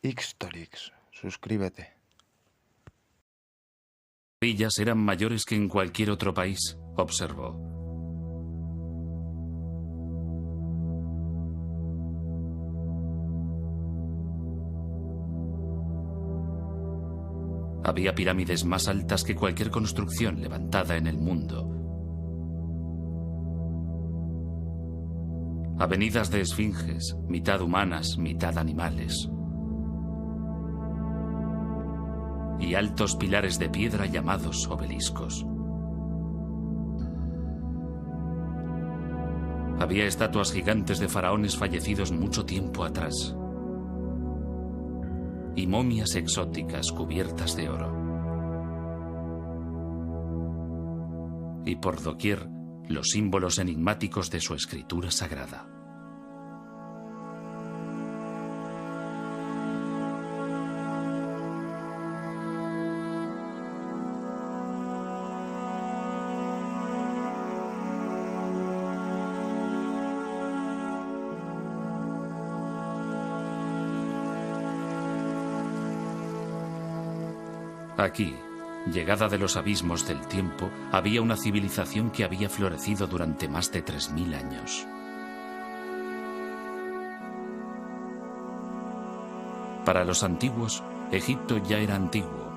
Ixtorix, suscríbete. Villas eran mayores que en cualquier otro país, observó. Había pirámides más altas que cualquier construcción levantada en el mundo. Avenidas de esfinges, mitad humanas, mitad animales. Y altos pilares de piedra llamados obeliscos. Había estatuas gigantes de faraones fallecidos mucho tiempo atrás. Y momias exóticas cubiertas de oro. Y por doquier, los símbolos enigmáticos de su escritura sagrada. Aquí, llegada de los abismos del tiempo, había una civilización que había florecido durante más de 3000 años. Para los antiguos, Egipto ya era antiguo.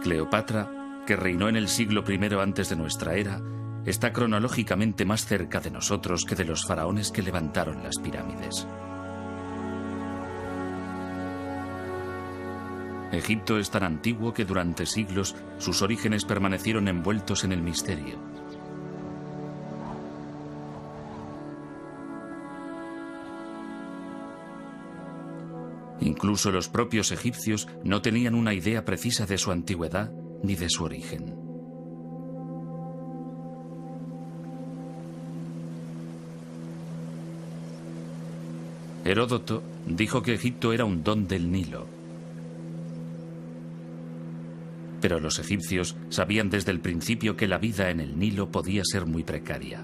Cleopatra, que reinó en el siglo I antes de nuestra era, está cronológicamente más cerca de nosotros que de los faraones que levantaron las pirámides. Egipto es tan antiguo que durante siglos sus orígenes permanecieron envueltos en el misterio. Incluso los propios egipcios no tenían una idea precisa de su antigüedad ni de su origen. Heródoto dijo que Egipto era un don del Nilo. Pero los egipcios sabían desde el principio que la vida en el Nilo podía ser muy precaria.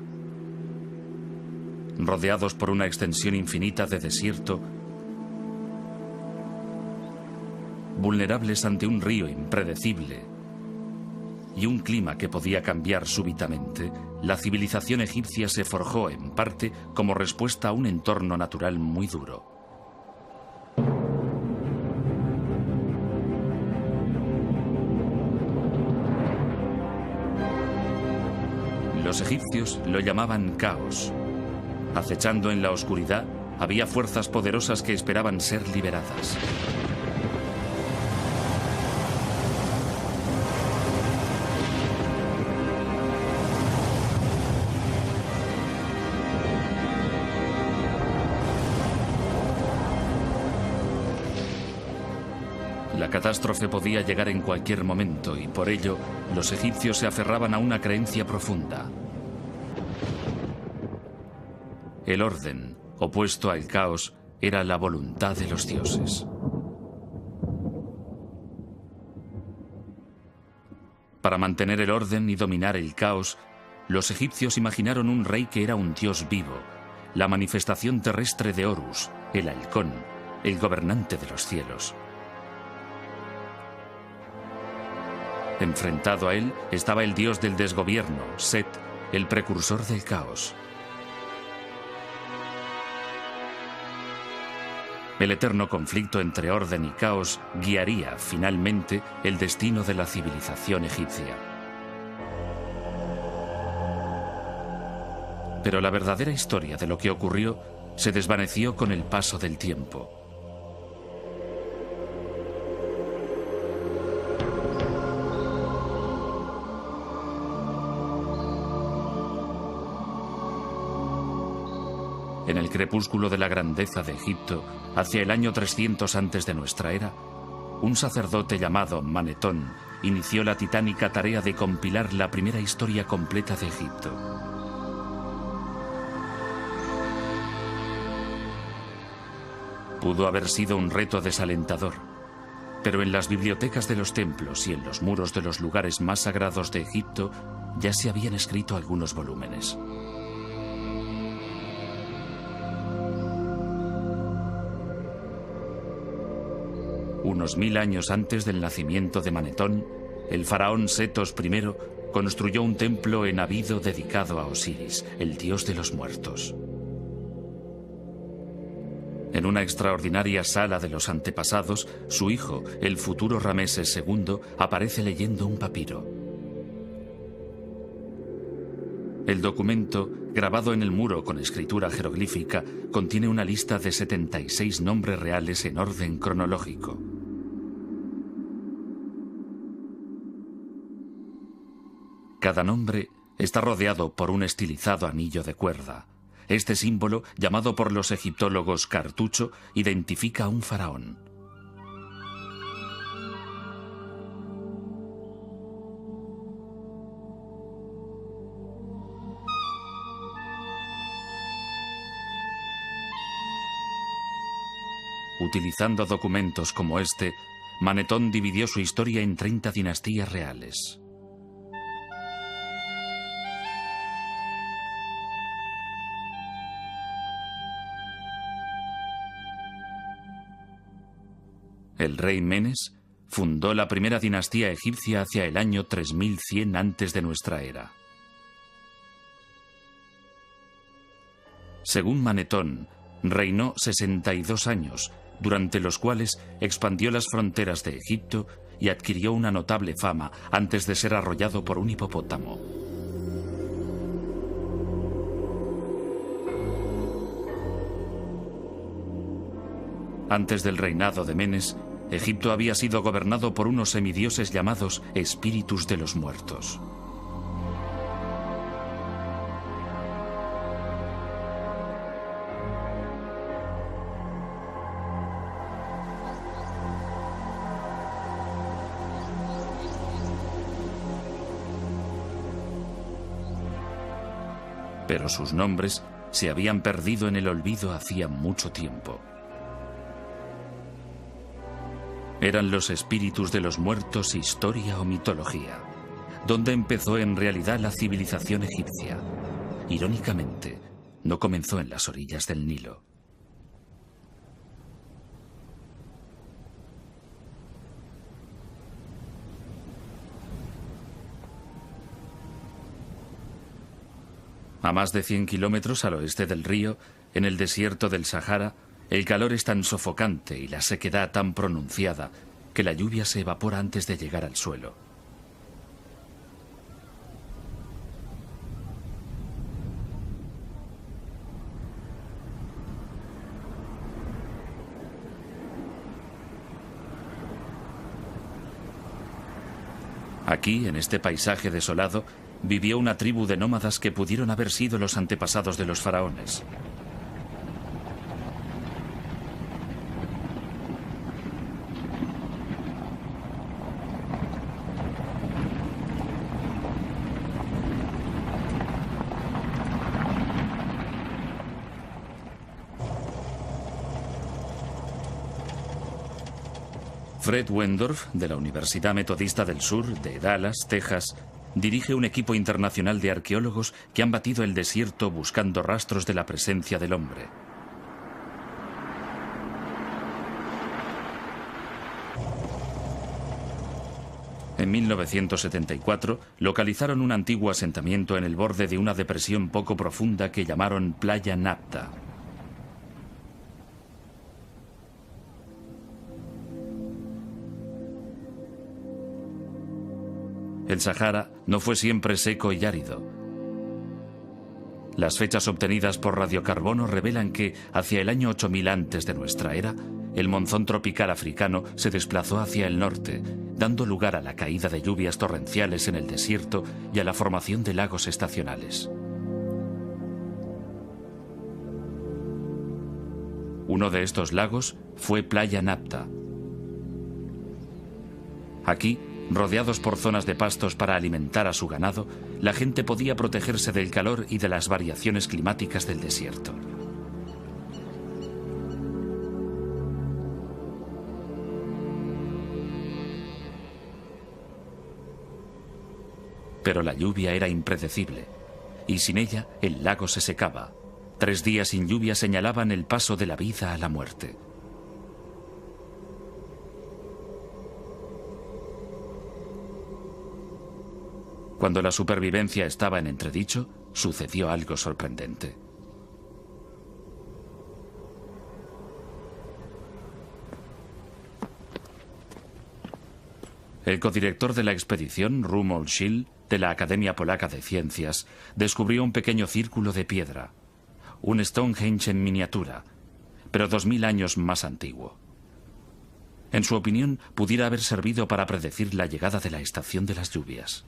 Rodeados por una extensión infinita de desierto, vulnerables ante un río impredecible y un clima que podía cambiar súbitamente, la civilización egipcia se forjó en parte como respuesta a un entorno natural muy duro. Los egipcios lo llamaban caos. Acechando en la oscuridad, había fuerzas poderosas que esperaban ser liberadas. La catástrofe podía llegar en cualquier momento y por ello los egipcios se aferraban a una creencia profunda. El orden, opuesto al caos, era la voluntad de los dioses. Para mantener el orden y dominar el caos, los egipcios imaginaron un rey que era un dios vivo, la manifestación terrestre de Horus, el halcón, el gobernante de los cielos. Enfrentado a él estaba el dios del desgobierno, Set, el precursor del caos. El eterno conflicto entre orden y caos guiaría, finalmente, el destino de la civilización egipcia. Pero la verdadera historia de lo que ocurrió se desvaneció con el paso del tiempo. En el crepúsculo de la grandeza de Egipto, hacia el año 300 antes de nuestra era, un sacerdote llamado Manetón inició la titánica tarea de compilar la primera historia completa de Egipto. Pudo haber sido un reto desalentador, pero en las bibliotecas de los templos y en los muros de los lugares más sagrados de Egipto ya se habían escrito algunos volúmenes. Unos 1000 años antes del nacimiento de Manetón, el faraón Setos I construyó un templo en Abido dedicado a Osiris, el dios de los muertos. En una extraordinaria sala de los antepasados, su hijo, el futuro Rameses II, aparece leyendo un papiro. El documento, grabado en el muro con escritura jeroglífica, contiene una lista de 76 nombres reales en orden cronológico. Cada nombre está rodeado por un estilizado anillo de cuerda. Este símbolo, llamado por los egiptólogos cartucho, identifica a un faraón. Utilizando documentos como este, Manetón dividió su historia en 30 dinastías reales. El rey Menes fundó la primera dinastía egipcia hacia el año 3100 antes de nuestra era. Según Manetón, reinó 62 años, durante los cuales expandió las fronteras de Egipto y adquirió una notable fama antes de ser arrollado por un hipopótamo. Antes del reinado de Menes, Egipto había sido gobernado por unos semidioses llamados espíritus de los muertos. Pero sus nombres se habían perdido en el olvido hacía mucho tiempo. ¿Eran los espíritus de los muertos historia o mitología? ¿Dónde empezó en realidad la civilización egipcia? Irónicamente, no comenzó en las orillas del Nilo. A más de 100 kilómetros al oeste del río, en el desierto del Sahara, el calor es tan sofocante y la sequedad tan pronunciada que la lluvia se evapora antes de llegar al suelo. Aquí, en este paisaje desolado, vivió una tribu de nómadas que pudieron haber sido los antepasados de los faraones. Fred Wendorf, de la Universidad Metodista del Sur, de Dallas, Texas, dirige un equipo internacional de arqueólogos que han batido el desierto buscando rastros de la presencia del hombre. En 1974 localizaron un antiguo asentamiento en el borde de una depresión poco profunda que llamaron Playa Napta. El Sahara no fue siempre seco y árido. Las fechas obtenidas por radiocarbono revelan que, hacia el año 8000 antes de nuestra era, el monzón tropical africano se desplazó hacia el norte, dando lugar a la caída de lluvias torrenciales en el desierto y a la formación de lagos estacionales. Uno de estos lagos fue Playa Napta. Aquí, rodeados por zonas de pastos para alimentar a su ganado, la gente podía protegerse del calor y de las variaciones climáticas del desierto. Pero la lluvia era impredecible, y sin ella el lago se secaba. 3 días sin lluvia señalaban el paso de la vida a la muerte. Cuando la supervivencia estaba en entredicho, sucedió algo sorprendente. El codirector de la expedición, Romuald Schill, de la Academia Polaca de Ciencias, descubrió un pequeño círculo de piedra, un Stonehenge en miniatura, pero 2000 años más antiguo. En su opinión, pudiera haber servido para predecir la llegada de la estación de las lluvias.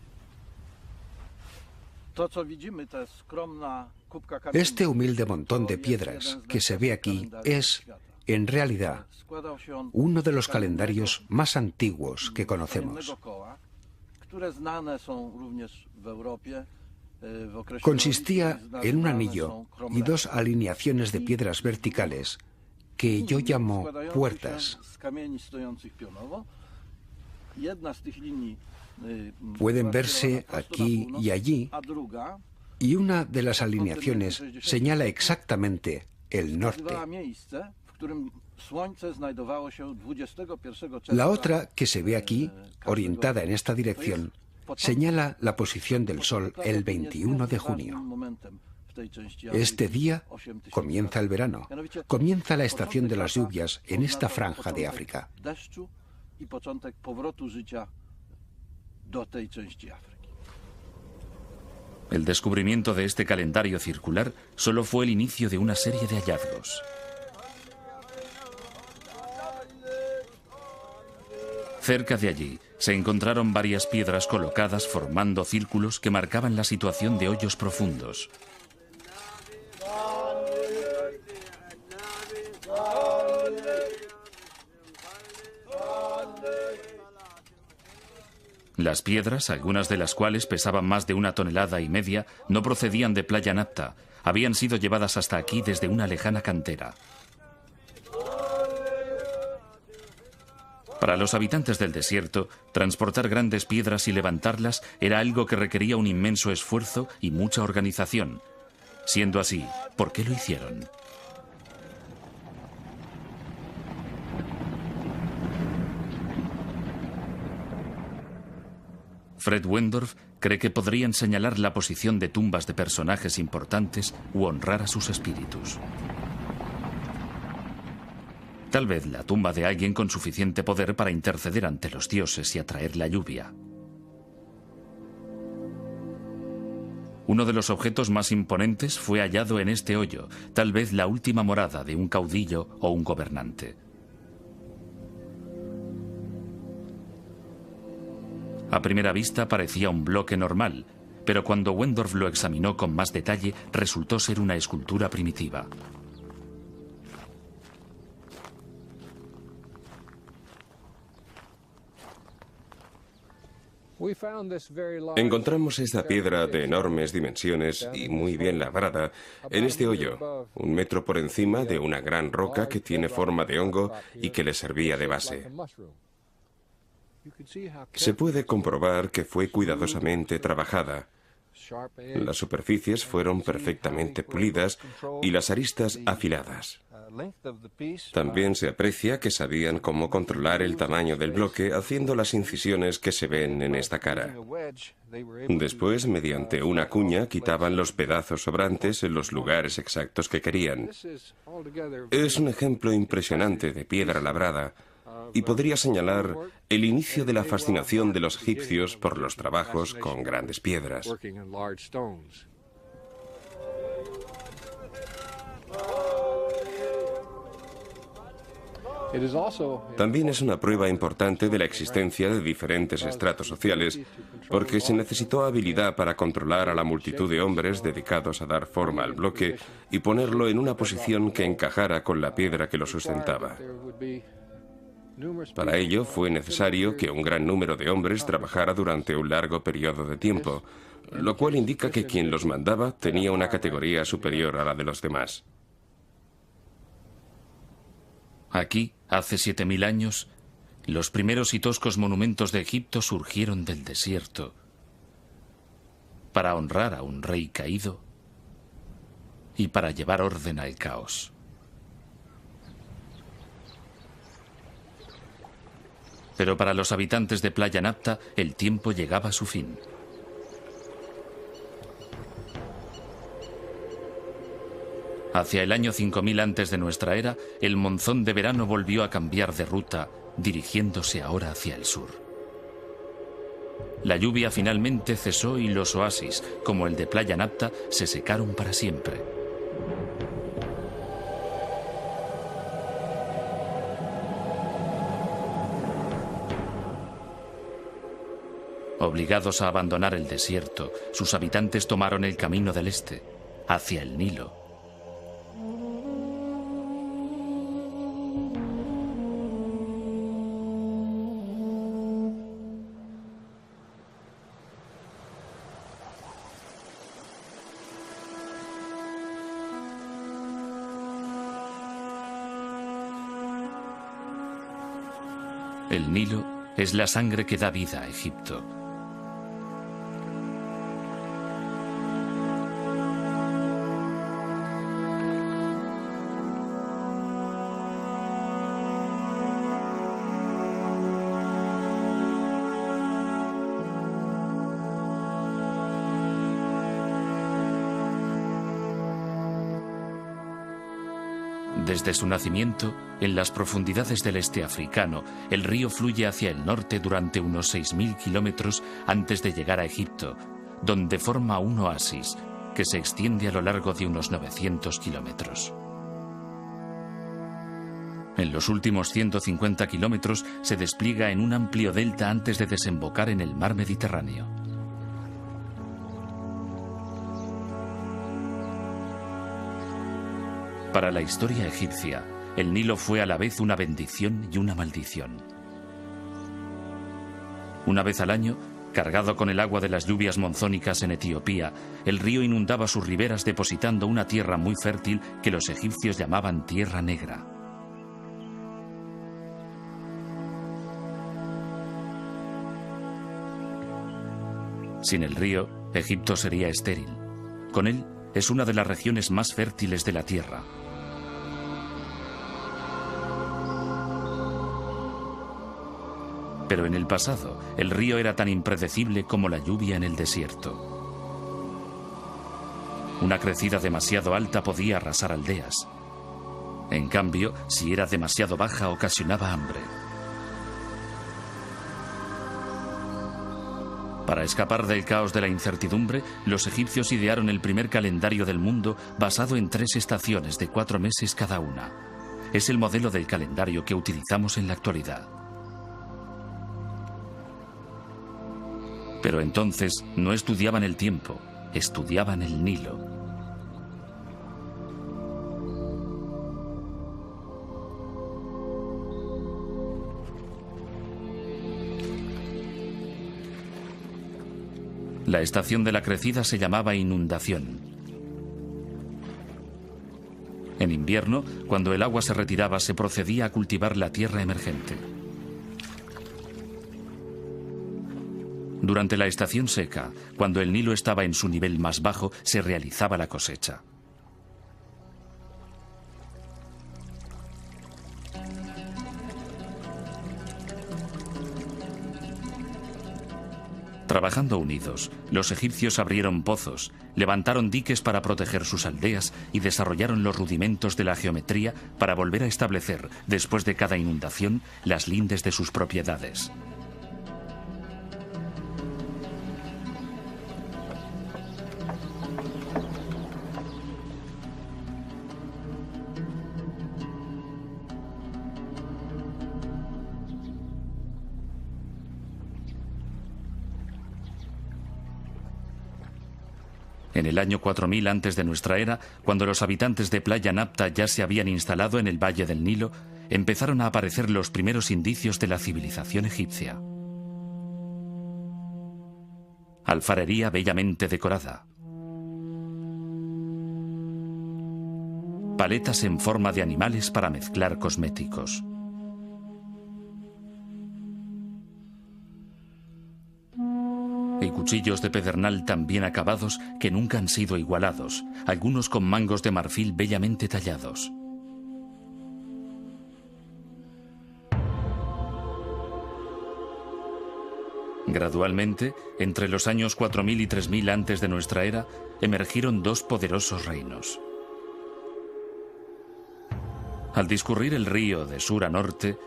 Este humilde montón de piedras que se ve aquí es, en realidad, uno de los calendarios más antiguos que conocemos. Consistía en un anillo y dos alineaciones de piedras verticales que yo llamo puertas. Pueden verse aquí y allí, y una de las alineaciones señala exactamente el norte. La otra, que se ve aquí, orientada en esta dirección, señala la posición del Sol el 21 de junio. Este día comienza el verano, comienza la estación de las lluvias en esta franja de África. El descubrimiento de este calendario circular solo fue el inicio de una serie de hallazgos. Cerca de allí se encontraron varias piedras colocadas formando círculos que marcaban la situación de hoyos profundos. Las piedras, algunas de las cuales pesaban más de 1,5 toneladas, no procedían de Playa Napta, habían sido llevadas hasta aquí desde una lejana cantera. Para los habitantes del desierto, transportar grandes piedras y levantarlas era algo que requería un inmenso esfuerzo y mucha organización. Siendo así, ¿por qué lo hicieron? Fred Wendorf cree que podrían señalar la posición de tumbas de personajes importantes u honrar a sus espíritus. Tal vez la tumba de alguien con suficiente poder para interceder ante los dioses y atraer la lluvia. Uno de los objetos más imponentes fue hallado en este hoyo, tal vez la última morada de un caudillo o un gobernante. A primera vista parecía un bloque normal, pero cuando Wendorf lo examinó con más detalle, resultó ser una escultura primitiva. Encontramos esta piedra de enormes dimensiones y muy bien labrada en este hoyo, 1 metro por encima de una gran roca que tiene forma de hongo y que le servía de base. Se puede comprobar que fue cuidadosamente trabajada. Las superficies fueron perfectamente pulidas y las aristas afiladas. También se aprecia que sabían cómo controlar el tamaño del bloque haciendo las incisiones que se ven en esta cara. Después, mediante una cuña, quitaban los pedazos sobrantes en los lugares exactos que querían. Es un ejemplo impresionante de piedra labrada y podría señalar el inicio de la fascinación de los egipcios por los trabajos con grandes piedras. También es una prueba importante de la existencia de diferentes estratos sociales, porque se necesitó habilidad para controlar a la multitud de hombres dedicados a dar forma al bloque y ponerlo en una posición que encajara con la piedra que lo sustentaba. Para ello fue necesario que un gran número de hombres trabajara durante un largo periodo de tiempo, lo cual indica que quien los mandaba tenía una categoría superior a la de los demás. Aquí, hace 7000 años, los primeros y toscos monumentos de Egipto surgieron del desierto para honrar a un rey caído y para llevar orden al caos. Pero para los habitantes de Playa Napta, el tiempo llegaba a su fin. Hacia el año 5000 antes de nuestra era, el monzón de verano volvió a cambiar de ruta, dirigiéndose ahora hacia el sur. La lluvia finalmente cesó y los oasis, como el de Playa Napta, se secaron para siempre. Obligados a abandonar el desierto, sus habitantes tomaron el camino del este, hacia el Nilo. El Nilo es la sangre que da vida a Egipto. Desde su nacimiento, en las profundidades del este africano, el río fluye hacia el norte durante unos 6000 kilómetros antes de llegar a Egipto, donde forma un oasis que se extiende a lo largo de unos 900 kilómetros. En los últimos 150 kilómetros se despliega en un amplio delta antes de desembocar en el mar Mediterráneo. Para la historia egipcia, el Nilo fue a la vez una bendición y una maldición. Una vez al año, cargado con el agua de las lluvias monzónicas en Etiopía, el río inundaba sus riberas depositando una tierra muy fértil que los egipcios llamaban Tierra Negra. Sin el río, Egipto sería estéril. Con él, es una de las regiones más fértiles de la tierra. Pero en el pasado, el río era tan impredecible como la lluvia en el desierto. Una crecida demasiado alta podía arrasar aldeas. En cambio, si era demasiado baja, ocasionaba hambre. Para escapar del caos de la incertidumbre, los egipcios idearon el primer calendario del mundo basado en 3 estaciones de 4 meses cada una. Es el modelo del calendario que utilizamos en la actualidad. Pero entonces no estudiaban el tiempo, estudiaban el Nilo. La estación de la crecida se llamaba inundación. En invierno, cuando el agua se retiraba, se procedía a cultivar la tierra emergente. Durante la estación seca, cuando el Nilo estaba en su nivel más bajo, se realizaba la cosecha. Trabajando unidos, los egipcios abrieron pozos, levantaron diques para proteger sus aldeas y desarrollaron los rudimentos de la geometría para volver a establecer, después de cada inundación, las lindes de sus propiedades. En el año 4000 antes de nuestra era, cuando los habitantes de Playa Napta ya se habían instalado en el valle del Nilo, empezaron a aparecer los primeros indicios de la civilización egipcia. Alfarería bellamente decorada. Paletas en forma de animales para mezclar cosméticos. Y cuchillos de pedernal tan bien acabados que nunca han sido igualados, algunos con mangos de marfil bellamente tallados. Gradualmente, entre los años 4000 y 3000 antes de nuestra era, emergieron 2 poderosos reinos. Al discurrir el río de sur a norte,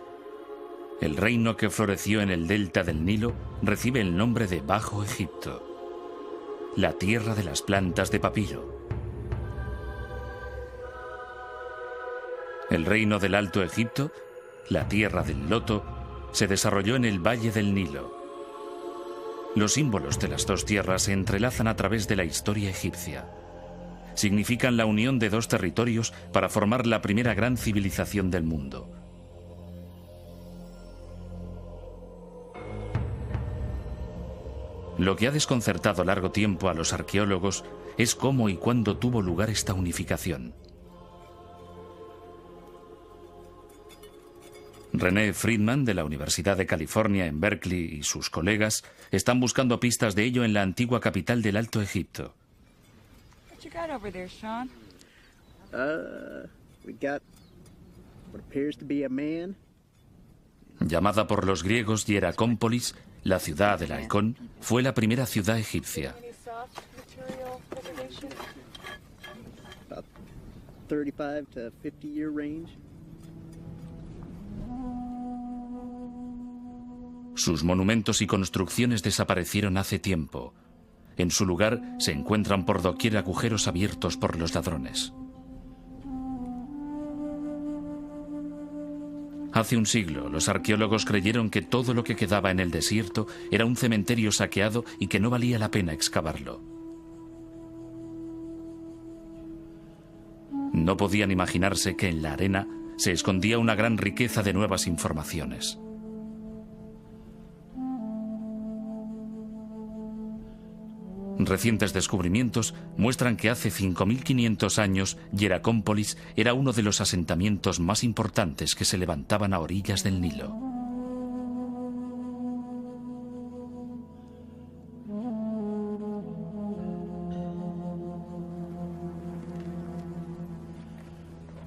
el reino que floreció en el delta del Nilo recibe el nombre de Bajo Egipto, la tierra de las plantas de papiro. El reino del Alto Egipto, la tierra del loto, se desarrolló en el valle del Nilo. Los símbolos de las dos tierras se entrelazan a través de la historia egipcia. Significan la unión de dos territorios para formar la primera gran civilización del mundo. Lo que ha desconcertado largo tiempo a los arqueólogos es cómo y cuándo tuvo lugar esta unificación. René Friedman, de la Universidad de California en Berkeley, y sus colegas están buscando pistas de ello en la antigua capital del Alto Egipto. Llamada por los griegos Hieracómpolis, la ciudad del halcón fue la primera ciudad egipcia. Sus monumentos y construcciones desaparecieron hace tiempo. En su lugar se encuentran por doquier agujeros abiertos por los ladrones. Hace un siglo, los arqueólogos creyeron que todo lo que quedaba en el desierto era un cementerio saqueado y que no valía la pena excavarlo. No podían imaginarse que en la arena se escondía una gran riqueza de nuevas informaciones. Recientes descubrimientos muestran que hace 5.500 años Hieracómpolis era uno de los asentamientos más importantes que se levantaban a orillas del Nilo.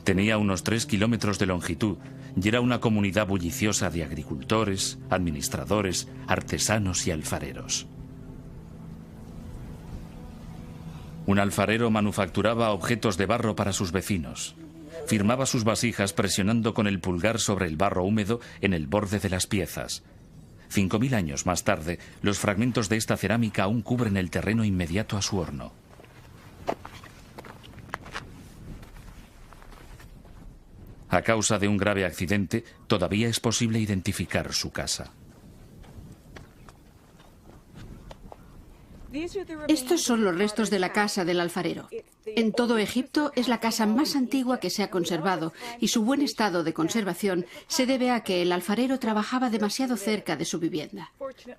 Tenía unos 3 kilómetros de longitud y era una comunidad bulliciosa de agricultores, administradores, artesanos y alfareros. Un alfarero manufacturaba objetos de barro para sus vecinos. Firmaba sus vasijas presionando con el pulgar sobre el barro húmedo en el borde de las piezas. 5.000 años más tarde, los fragmentos de esta cerámica aún cubren el terreno inmediato a su horno. A causa de un grave accidente, todavía es posible identificar su casa. Estos son los restos de la casa del alfarero. En todo Egipto es la casa más antigua que se ha conservado y su buen estado de conservación se debe a que el alfarero trabajaba demasiado cerca de su vivienda.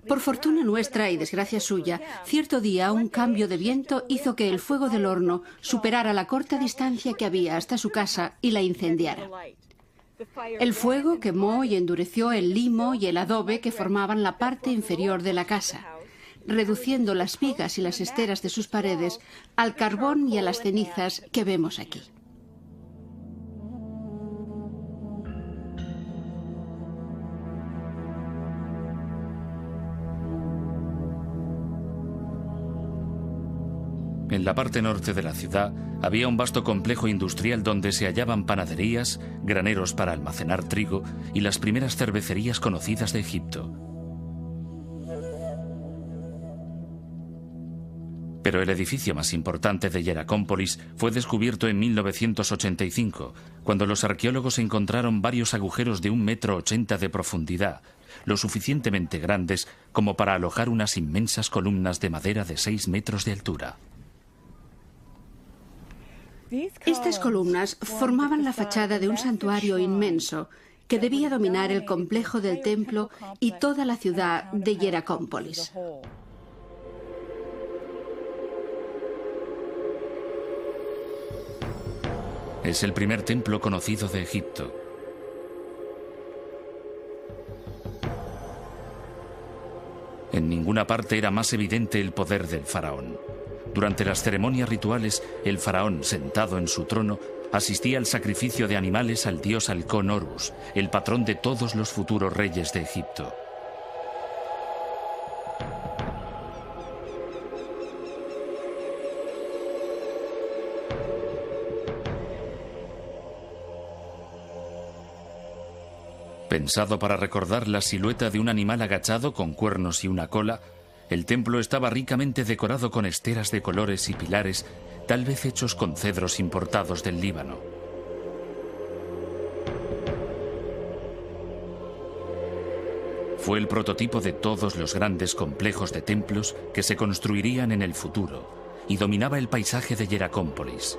Por fortuna nuestra y desgracia suya, cierto día un cambio de viento hizo que el fuego del horno superara la corta distancia que había hasta su casa y la incendiara. El fuego quemó y endureció el limo y el adobe que formaban la parte inferior de la casa, reduciendo las vigas y las esteras de sus paredes al carbón y a las cenizas que vemos aquí. En la parte norte de la ciudad había un vasto complejo industrial donde se hallaban panaderías, graneros para almacenar trigo y las primeras cervecerías conocidas de Egipto. Pero el edificio más importante de Hieracómpolis fue descubierto en 1985, cuando los arqueólogos encontraron varios agujeros de 1,80 m de profundidad, lo suficientemente grandes como para alojar unas inmensas columnas de madera de 6 metros de altura. Estas columnas formaban la fachada de un santuario inmenso que debía dominar el complejo del templo y toda la ciudad de Hieracómpolis. Es el primer templo conocido de Egipto. En ninguna parte era más evidente el poder del faraón. Durante las ceremonias rituales, el faraón, sentado en su trono, asistía al sacrificio de animales al dios halcón Horus, el patrón de todos los futuros reyes de Egipto. Pensado para recordar la silueta de un animal agachado con cuernos y una cola, el templo estaba ricamente decorado con esteras de colores y pilares, tal vez hechos con cedros importados del Líbano. Fue el prototipo de todos los grandes complejos de templos que se construirían en el futuro y dominaba el paisaje de Hieracómpolis.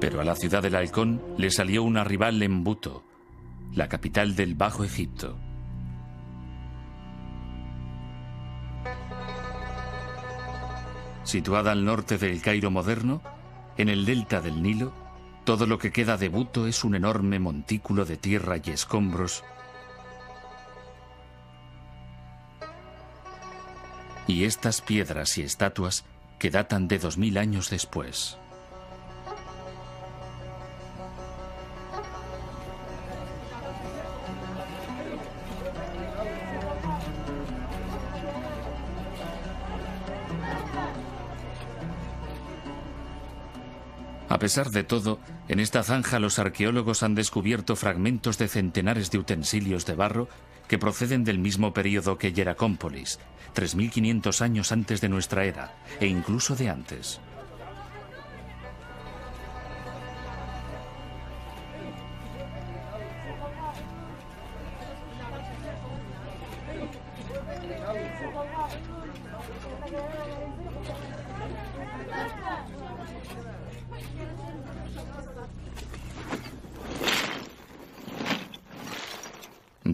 Pero a la ciudad del Halcón le salió una rival en Buto, la capital del Bajo Egipto. Situada al norte del Cairo moderno, en el delta del Nilo, todo lo que queda de Buto es un enorme montículo de tierra y escombros. Y estas piedras y estatuas que datan de 2000 años después. A pesar de todo, en esta zanja los arqueólogos han descubierto fragmentos de centenares de utensilios de barro que proceden del mismo período que Hieracómpolis, 3500 años antes de nuestra era, e incluso de antes.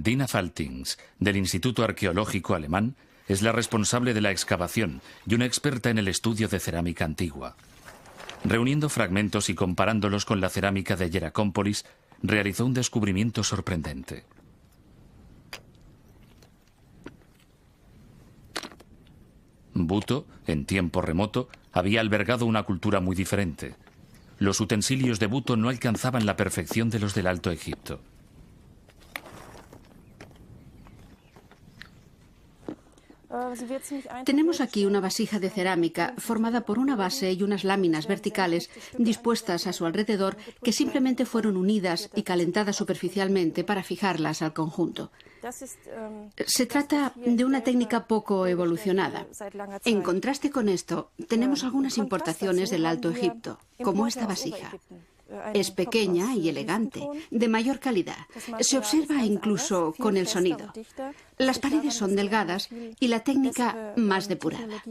Dina Faltings, del Instituto Arqueológico Alemán, es la responsable de la excavación y una experta en el estudio de cerámica antigua. Reuniendo fragmentos y comparándolos con la cerámica de Hieracómpolis, realizó un descubrimiento sorprendente. Buto, en tiempo remoto, había albergado una cultura muy diferente. Los utensilios de Buto no alcanzaban la perfección de los del Alto Egipto. Tenemos aquí una vasija de cerámica formada por una base y unas láminas verticales dispuestas a su alrededor que simplemente fueron unidas y calentadas superficialmente para fijarlas al conjunto. Se trata de una técnica poco evolucionada. En contraste con esto, tenemos algunas importaciones del Alto Egipto, como esta vasija. Es pequeña y elegante, de mayor calidad. Se observa incluso con el sonido. Las paredes son delgadas y la técnica más depurada.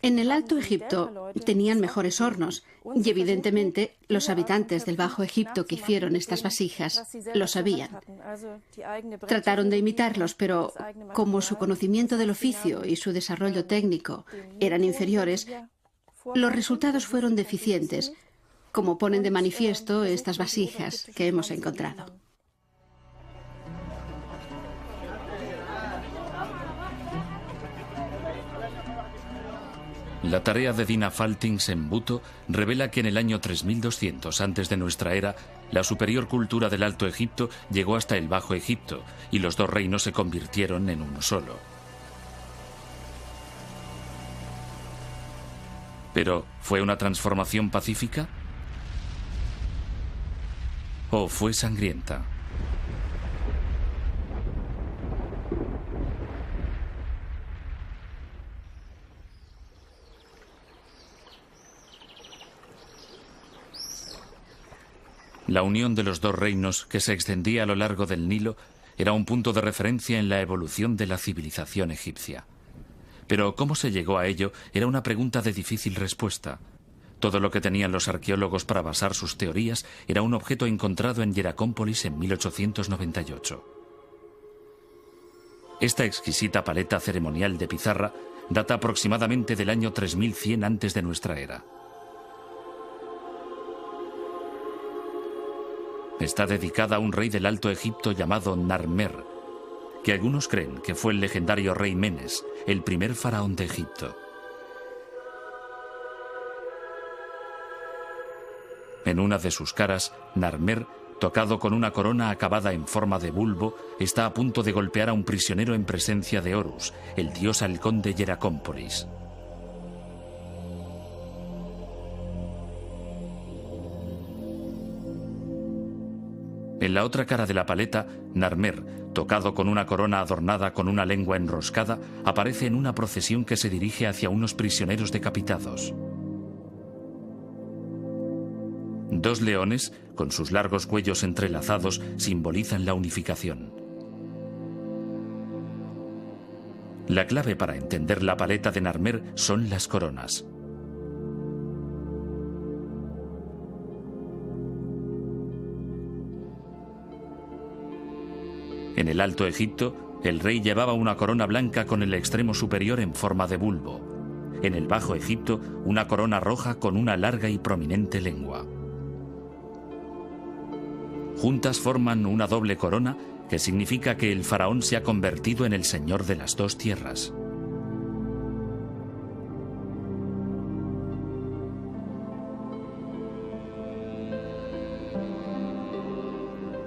En el Alto Egipto tenían mejores hornos y evidentemente los habitantes del Bajo Egipto que hicieron estas vasijas lo sabían. Trataron de imitarlos, pero como su conocimiento del oficio y su desarrollo técnico eran inferiores, los resultados fueron deficientes, como ponen de manifiesto estas vasijas que hemos encontrado. La tarea de Dina Faltings en Buto revela que en el año 3200 antes de nuestra era, la superior cultura del Alto Egipto llegó hasta el Bajo Egipto y los dos reinos se convirtieron en uno solo. ¿Pero fue una transformación pacífica? ¿O fue sangrienta? La unión de los dos reinos, que se extendía a lo largo del Nilo, era un punto de referencia en la evolución de la civilización egipcia. Pero cómo se llegó a ello era una pregunta de difícil respuesta. Todo lo que tenían los arqueólogos para basar sus teorías era un objeto encontrado en Hieracómpolis en 1898. Esta exquisita paleta ceremonial de pizarra data aproximadamente del año 3100 antes de nuestra era. Está dedicada a un rey del Alto Egipto llamado Narmer, que algunos creen que fue el legendario rey Menes, el primer faraón de Egipto. En una de sus caras, Narmer tocado con una corona acabada en forma de bulbo, está a punto de golpear a un prisionero en presencia de Horus, el dios halcón de Hieracómpolis. En la otra cara de la paleta, Narmer, tocado con una corona adornada con una lengua enroscada, aparece en una procesión que se dirige hacia unos prisioneros decapitados. Dos leones, con sus largos cuellos entrelazados, simbolizan la unificación. La clave para entender la paleta de Narmer son las coronas. En el Alto Egipto, el rey llevaba una corona blanca con el extremo superior en forma de bulbo. En el Bajo Egipto, una corona roja con una larga y prominente lengua. Juntas forman una doble corona que significa que el faraón se ha convertido en el señor de las dos tierras.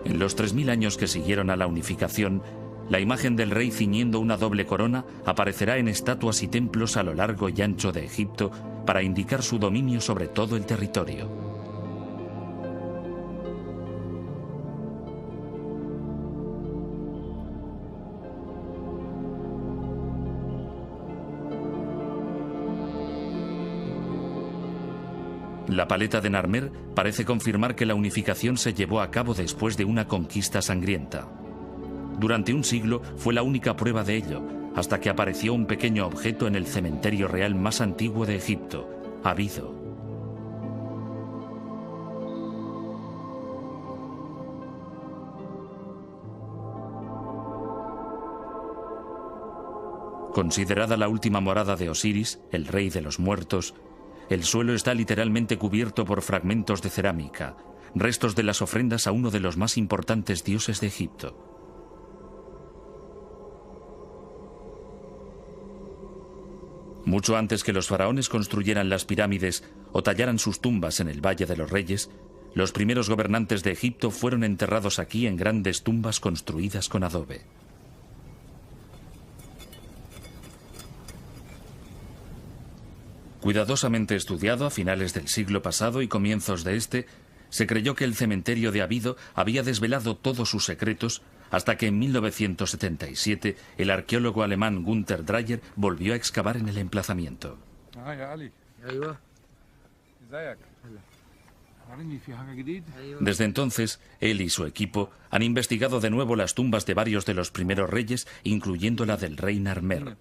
En los 3000 años que siguieron a la unificación, la imagen del rey ciñendo una doble corona aparecerá en estatuas y templos a lo largo y ancho de Egipto para indicar su dominio sobre todo el territorio. La paleta de Narmer parece confirmar que la unificación se llevó a cabo después de una conquista sangrienta. Durante un siglo fue la única prueba de ello, hasta que apareció un pequeño objeto en el cementerio real más antiguo de Egipto, Abido. Considerada la última morada de Osiris, el rey de los muertos, el suelo está literalmente cubierto por fragmentos de cerámica, restos de las ofrendas a uno de los más importantes dioses de Egipto. Mucho antes que los faraones construyeran las pirámides o tallaran sus tumbas en el Valle de los Reyes, los primeros gobernantes de Egipto fueron enterrados aquí en grandes tumbas construidas con adobe. Cuidadosamente estudiado a finales del siglo pasado y comienzos de este, se creyó que el cementerio de Abido había desvelado todos sus secretos hasta que en 1977 el arqueólogo alemán Günther Dreyer volvió a excavar en el emplazamiento. Desde entonces, él y su equipo han investigado de nuevo las tumbas de varios de los primeros reyes, incluyendo la del rey Narmer.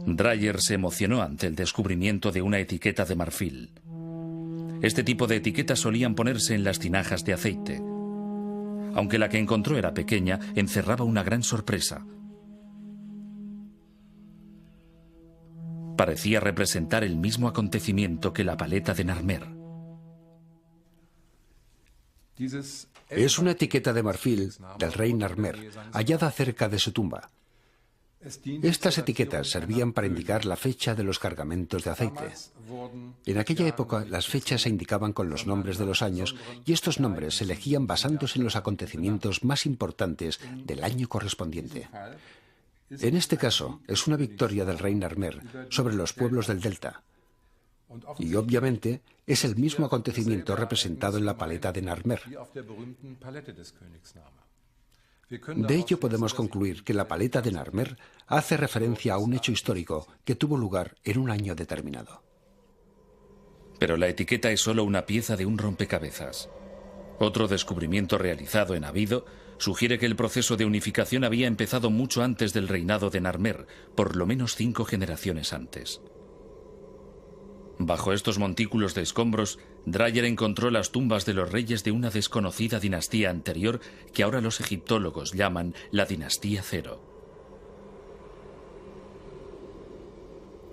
Dreyer se emocionó ante el descubrimiento de una etiqueta de marfil. Este tipo de etiquetas solían ponerse en las tinajas de aceite. Aunque la que encontró era pequeña, encerraba una gran sorpresa. Parecía representar el mismo acontecimiento que la paleta de Narmer. Es una etiqueta de marfil del rey Narmer, hallada cerca de su tumba. Estas etiquetas servían para indicar la fecha de los cargamentos de aceite. En aquella época, las fechas se indicaban con los nombres de los años y estos nombres se elegían basándose en los acontecimientos más importantes del año correspondiente. En este caso, es una victoria del rey Narmer sobre los pueblos del delta. Y obviamente, es el mismo acontecimiento representado en la paleta de Narmer. De ello podemos concluir que la paleta de Narmer hace referencia a un hecho histórico que tuvo lugar en un año determinado. Pero la etiqueta es solo una pieza de un rompecabezas. Otro descubrimiento realizado en Abido sugiere que el proceso de unificación había empezado mucho antes del reinado de Narmer, por lo menos 5 generaciones antes. Bajo estos montículos de escombros, Dreyer encontró las tumbas de los reyes de una desconocida dinastía anterior que ahora los egiptólogos llaman la dinastía Cero.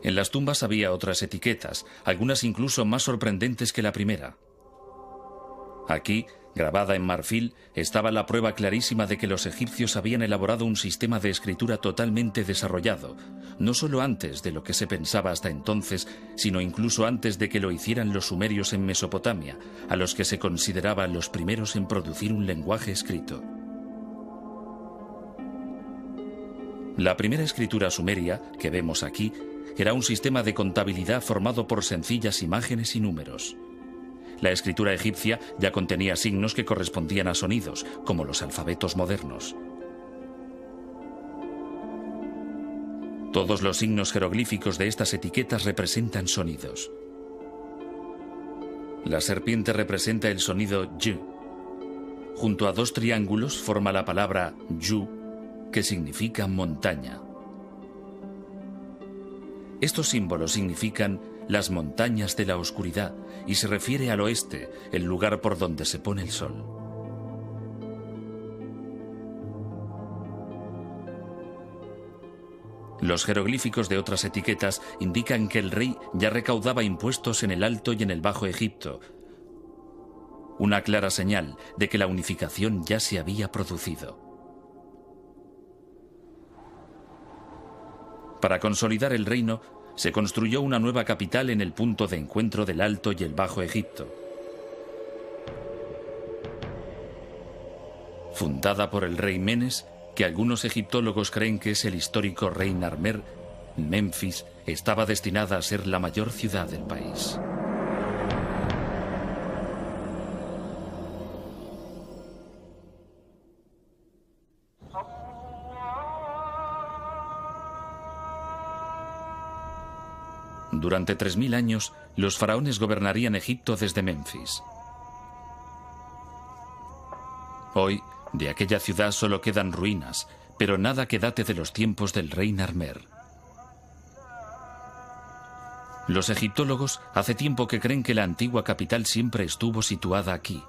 En las tumbas había otras etiquetas, algunas incluso más sorprendentes que la primera. Aquí, Grabada en marfil estaba la prueba clarísima de que los egipcios habían elaborado un sistema de escritura totalmente desarrollado, no solo antes de lo que se pensaba hasta entonces, sino incluso antes de que lo hicieran los sumerios en Mesopotamia, a los que se consideraban los primeros en producir un lenguaje escrito. La primera escritura sumeria, que vemos aquí, era un sistema de contabilidad formado por sencillas imágenes y números. La escritura egipcia ya contenía signos que correspondían a sonidos, como los alfabetos modernos. Todos los signos jeroglíficos de estas etiquetas representan sonidos. La serpiente representa el sonido Y. Junto a dos triángulos forma la palabra Yu, que significa montaña. Estos símbolos significan las montañas de la oscuridad y se refiere al oeste, el lugar por donde se pone el sol. Los jeroglíficos de otras etiquetas indican que el rey ya recaudaba impuestos en el Alto y en el Bajo Egipto, una clara señal de que la unificación ya se había producido. Para consolidar el reino, se construyó una nueva capital en el punto de encuentro del Alto y el Bajo Egipto. Fundada por el rey Menes, que algunos egiptólogos creen que es el histórico rey Narmer, Memphis estaba destinada a ser la mayor ciudad del país. Durante 3000 años, los faraones gobernarían Egipto desde Memphis. Hoy, de aquella ciudad solo quedan ruinas, pero nada que date de los tiempos del rey Narmer. Los egiptólogos hace tiempo que creen que la antigua capital siempre estuvo situada aquí.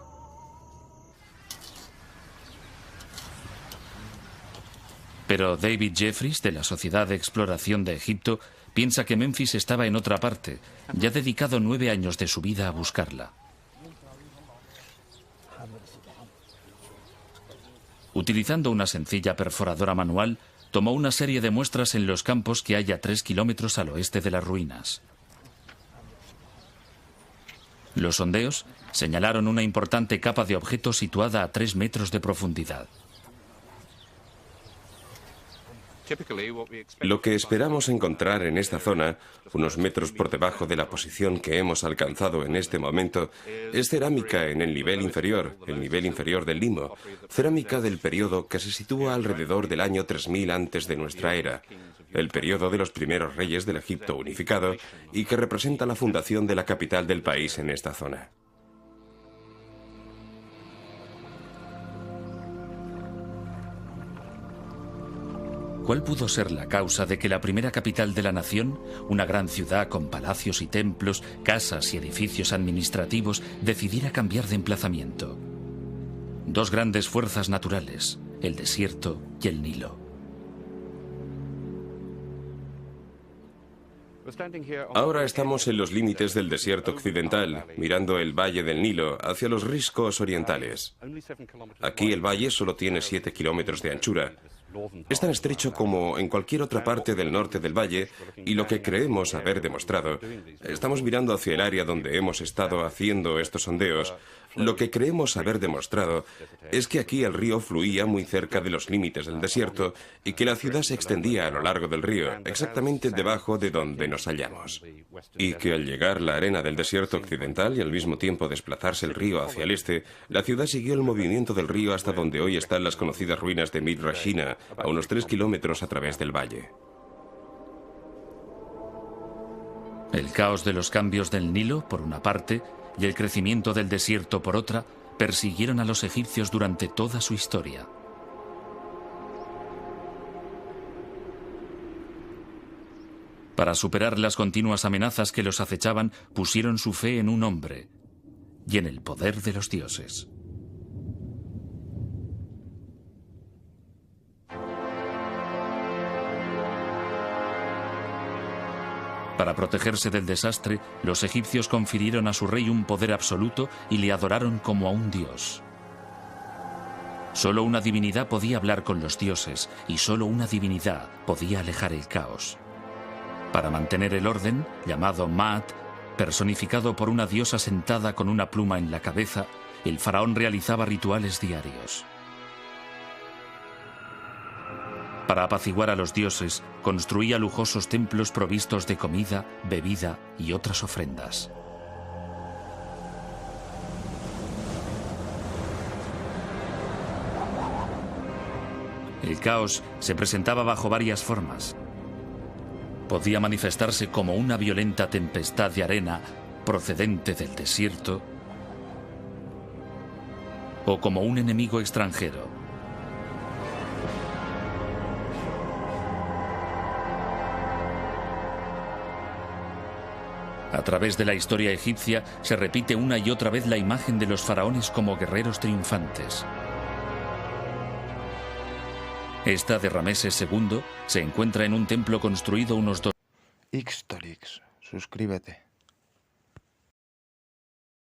Pero David Jeffries, de la Sociedad de Exploración de Egipto, piensa que Memphis estaba en otra parte, y ha dedicado 9 años de su vida a buscarla. Utilizando una sencilla perforadora manual, tomó una serie de muestras en los campos que hay a 3 kilómetros al oeste de las ruinas. Los sondeos señalaron una importante capa de objetos situada a 3 metros de profundidad. Lo que esperamos encontrar en esta zona, unos metros por debajo de la posición que hemos alcanzado en este momento, es cerámica en el nivel inferior del limo, cerámica del periodo que se sitúa alrededor del año 3000 antes de nuestra era, el periodo de los primeros reyes del Egipto unificado y que representa la fundación de la capital del país en esta zona. ¿Cuál pudo ser la causa de que la primera capital de la nación, una gran ciudad con palacios y templos, casas y edificios administrativos, decidiera cambiar de emplazamiento? 2 grandes fuerzas naturales, el desierto y el Nilo. Ahora estamos en los límites del desierto occidental, mirando el valle del Nilo hacia los riscos orientales. Aquí el valle solo tiene 7 kilómetros de anchura. Es tan estrecho como en cualquier otra parte del norte del valle y lo que creemos haber demostrado, estamos mirando hacia el área donde hemos estado haciendo estos sondeos, lo que creemos haber demostrado es que aquí el río fluía muy cerca de los límites del desierto y que la ciudad se extendía a lo largo del río, exactamente debajo de donde nos hallamos. Y que al llegar la arena del desierto occidental y al mismo tiempo desplazarse el río hacia el este, la ciudad siguió el movimiento del río hasta donde hoy están las conocidas ruinas de Midrashina, a unos 3 kilómetros a través del valle. El caos de los cambios del Nilo, por una parte, y el crecimiento del desierto, por otra, persiguieron a los egipcios durante toda su historia. Para superar las continuas amenazas que los acechaban, pusieron su fe en un hombre y en el poder de los dioses. Para protegerse del desastre, los egipcios confirieron a su rey un poder absoluto y le adoraron como a un dios. Solo una divinidad podía hablar con los dioses y solo una divinidad podía alejar el caos. Para mantener el orden, llamado Maat, personificado por una diosa sentada con una pluma en la cabeza, el faraón realizaba rituales diarios. Para apaciguar a los dioses, construía lujosos templos provistos de comida, bebida y otras ofrendas. El caos se presentaba bajo varias formas. Podía manifestarse como una violenta tempestad de arena procedente del desierto o como un enemigo extranjero. A través de la historia egipcia se repite una y otra vez la imagen de los faraones como guerreros triunfantes. Esta de Rameses II se encuentra en un templo construido unos 2. Xtorix, suscríbete.